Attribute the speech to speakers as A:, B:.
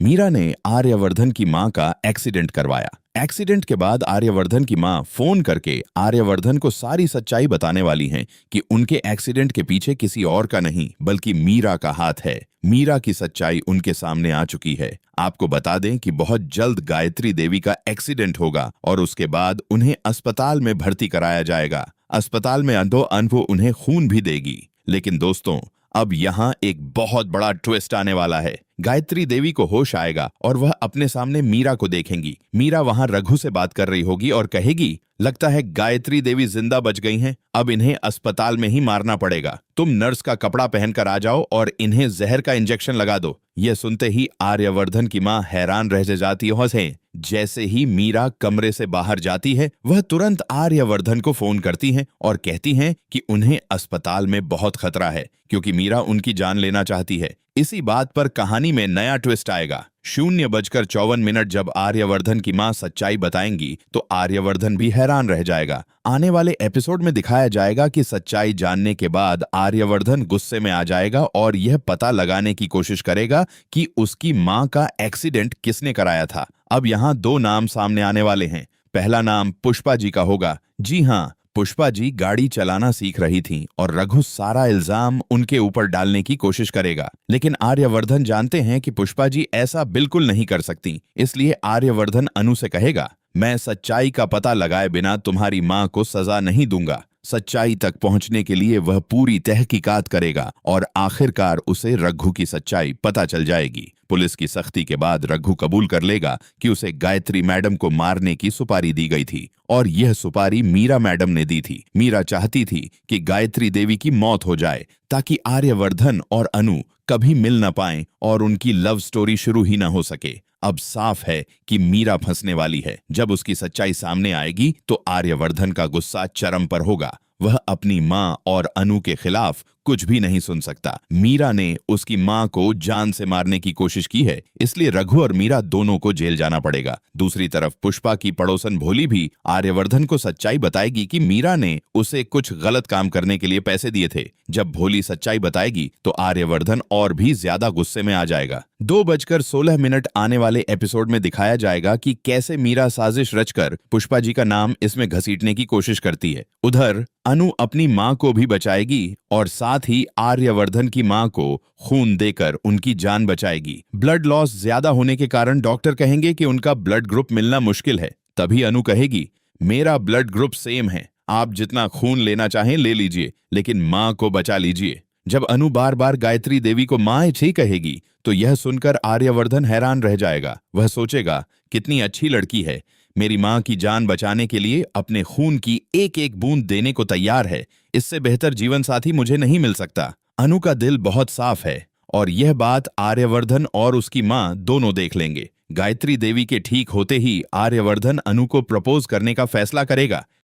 A: मीरा ने आर्यवर्धन की मां का एक्सीडेंट करवाया। एक्सीडेंट के बाद आर्यवर्धन की मां फोन करके आर्यवर्धन को सारी सच्चाई बताने वाली हैं कि उनके एक्सीडेंट के पीछे किसी और का नहीं बल्कि मीरा का हाथ है। मीरा की सच्चाई उनके सामने आ चुकी है। आपको बता दें कि बहुत जल्द गायत्री देवी का एक्सीडेंट होगा और उसके बाद उन्हें अस्पताल में भर्ती कराया जाएगा। अस्पताल में अंधो अनफो उन्हें खून भी देगी। लेकिन दोस्तों, अब यहाँ एक बहुत बड़ा ट्विस्ट आने वाला है। गायत्री देवी को होश आएगा और वह अपने सामने मीरा को देखेंगी। मीरा वहां रघु से बात कर रही होगी और कहेगी, लगता है गायत्री देवी जिंदा बच गई हैं, अब इन्हें अस्पताल में ही मारना पड़ेगा। तुम नर्स का कपड़ा पहनकर आ जाओ और इन्हें जहर का इंजेक्शन लगा दो। यह सुनते ही आर्यवर्धन की मां हैरान रह जाती है। जैसे ही मीरा कमरे से बाहर जाती है, वह तुरंत आर्यवर्धन को फोन करती हैं और कहती हैं कि उन्हें अस्पताल में बहुत खतरा है क्योंकि मीरा उनकी जान लेना चाहती है। इसी बात पर कहानी में नया ट्विस्ट आएगा। 0:54 जब आर्यवर्धन की मां सच्चाई बताएंगी तो आर्यवर्धन भी हैरान रह जाएगा। आने वाले एपिसोड में दिखाया जाएगा कि सच्चाई जानने के बाद आर्यवर्धन गुस्से में आ जाएगा और यह पता लगाने की कोशिश करेगा कि उसकी मां का एक्सीडेंट किसने कराया था। अब यहाँ दो नाम सामने आने वाले हैं। पहला नाम पुष्पा जी का होगा। जी हाँ, पुष्पा जी गाड़ी चलाना सीख रही थीं और रघु सारा इल्जाम उनके ऊपर डालने की कोशिश करेगा। लेकिन आर्यवर्धन जानते हैं कि पुष्पा जी ऐसा बिल्कुल नहीं कर सकती। इसलिए आर्यवर्धन अनु से कहेगा, मैं सच्चाई का पता लगाए बिना तुम्हारी मां को सजा नहीं दूंगा। सच्चाई तक पहुंचने के लिए वह पूरी तहकीकात करेगा और आखिरकार उसे रघु की सच्चाई पता चल जाएगी। पुलिस की सख्ती के बाद रघु कबूल कर लेगा कि उसे गायत्री मैडम को मारने की सुपारी दी गई थी और यह सुपारी मीरा मैडम ने दी थी। मीरा चाहती थी कि गायत्री देवी की मौत हो जाए ताकि आर्यवर्धन और अनु कभी मिल न पाएं और उनकी लव स्टोरी शुरू ही न हो सके। अब साफ है कि मीरा फंसने वाली है। जब उसकी सच्चाई सामने आएगी तो आर्यवर्धन का गुस्सा चरम पर होगा। वह अपनी मां और अनु के खिलाफ कुछ भी नहीं सुन सकता। मीरा ने उसकी मां को जान से मारने की कोशिश की है, इसलिए रघु और मीरा दोनों को जेल जाना पड़ेगा। दूसरी तरफ पुष्पा की पड़ोसन भोली भी आर्यवर्धन को सच्चाई बताएगी कि मीरा ने उसे कुछ गलत काम करने के लिए पैसे दिए थे। जब भोली सच्चाई बताएगी तो आर्यवर्धन और भी ज्यादा गुस्से में आ जाएगा। 2:16 आने वाले एपिसोड में दिखाया जाएगा कि कैसे मीरा साजिश रचकर पुष्पा जी का नाम इसमें घसीटने की कोशिश करती है। उधर अनु अपनी मां को भी बचाएगी और साथ ही आर्यवर्धन की मां को खून देकर उनकी जान बचाएगी। ब्लड लॉस ज्यादा होने के कारण डॉक्टर कहेंगे कि उनका ब्लड ग्रुप मिलना मुश्किल है। तभी अनु कहेगी, मेरा ब्लड ग्रुप सेम है, आप जितना खून लेना चाहें ले लीजिए, लेकिन मां को बचा लीजिए। जब अनु बार बार गायत्री देवी को मां ही कहेगी तो यह सुनकर आर्यवर्धन हैरान रह जाएगा। वह सोचेगा, कितनी अच्छी लड़की है, मेरी मां की जान बचाने के लिए अपने खून की एक एक बूंद देने को तैयार है। इससे बेहतर जीवन साथी मुझे नहीं मिल सकता। अनु का दिल बहुत साफ है और यह बात आर्यवर्धन और उसकी मां दोनों देख लेंगे। गायत्री देवी के ठीक होते ही आर्यवर्धन अनु को प्रपोज करने का फैसला करेगा।